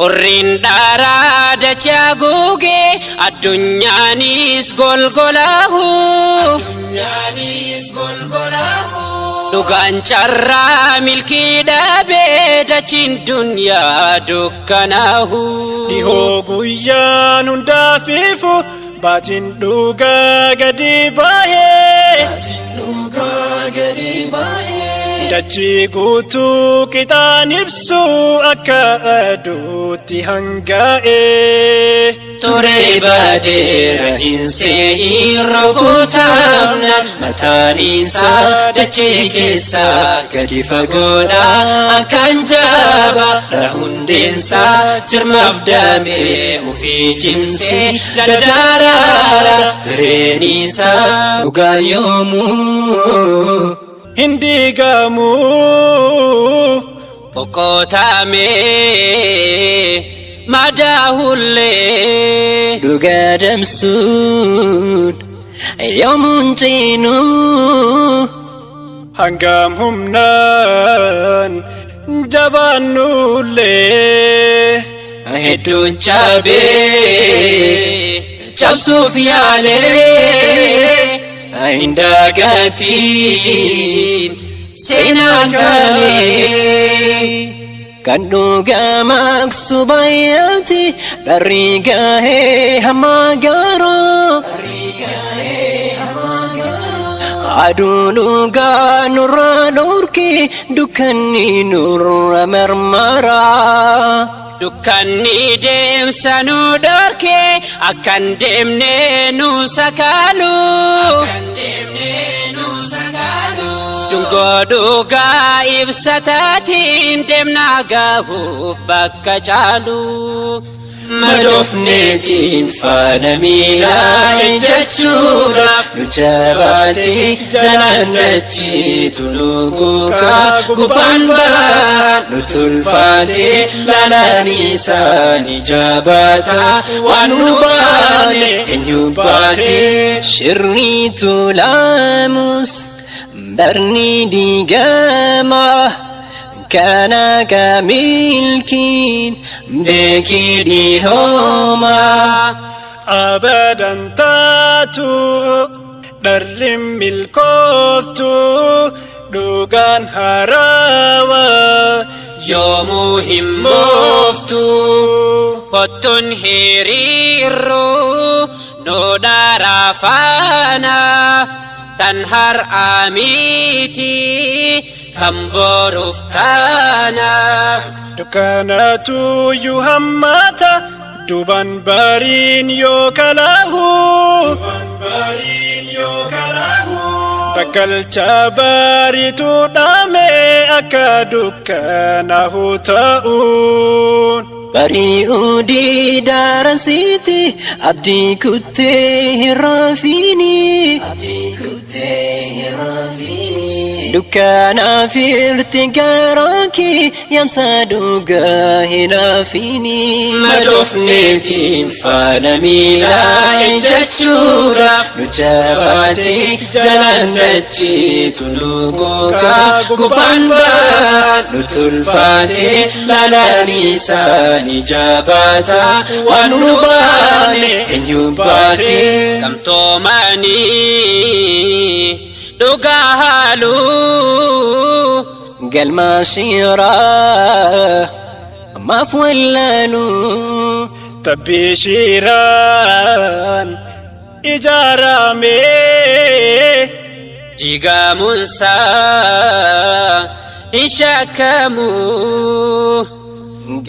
Orrindara dacha guge addunyanis golgolahu Dugan carra milki dabe dachin dunya dukkanahu Diho guyyan hundafifu batin duga gadi bahe Dachi guutuu qixaan ibsu akka aduutti hangaa'e Ture badeera hin see'in rukutamnaan mataan isaa dachee keessaa gadi fagoodha akkaan jabaadha hundeensaa jirmaaf daamee ofii cimsee dadaaraadha fireen isaa dhugaa yoomuu Hindigamu Okotame Madahulle Dugadam sud Yomun chinu Hangam humnan Jabanulle Hedun chabe Chabsuf yale Indagatin senakane kan dhuga maksubayati darigahe hamagaro adunuga nurra nurki dukani nurra marmara Dukkanni deemsanu dorke akkan deemne nu sakalu Dungo dhugaa ibsataatiin deemna gahuuf bakka caalu Madofneetiin faana miilaa jechuudhaaf nu jabaatee jalaan dachiitu luguukaa gubbaan ba'an nu tulfaatee lalaan isaanii jabaataa waan nu baane eenyu baatee shirriitu laamus barni digamaa كان كملكين بكيدي هما أبدا تاتو درم الكفتو دوغان هراوا يومهم مفتو قطن هريرو نودار فانا تنهر آميتي Kamboruftana Dukanatu yuhammata Duban barin yokalahu Bakal cabaritu dame akka dukanahu ta'un Bari udi darasiti abdi kutte hirafini Dukana firti garaki yamsa duga hinafini Madofneetiin faana miilaa jechuudhaaf nu jabaatee jalaan dachiitu luguukaa gubbaan ba'an nu tulfaatee lalaan isaanii jabaataa waan nu baane eenyu baatee Gamtoomanii dhugaa haaluu Galma shira mafwallanu Tabishiran ijarame Jigamunsa ishakamu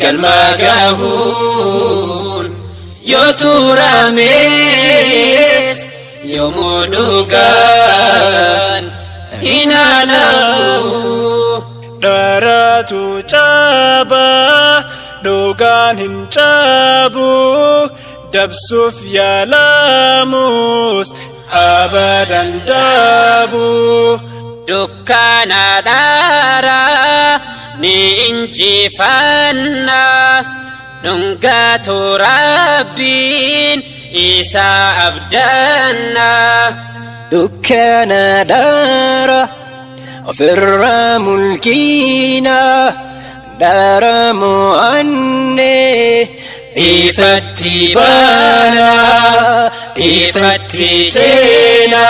Galma gahun yoturames Yomudugan inalamu Daratu caba Dogan hincabu Dabsuf yalamus Abadan dabu Dukkana dara ni injifanna Nungatu Rabbin Isa abdanna Dukkana dara ofirra mulkina دارمو أني إفتي بانا إفتي جينا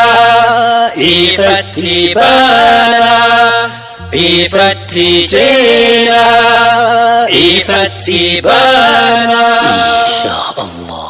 إفتي بانا إفتي جينا إفتي بانا إن شاء الله.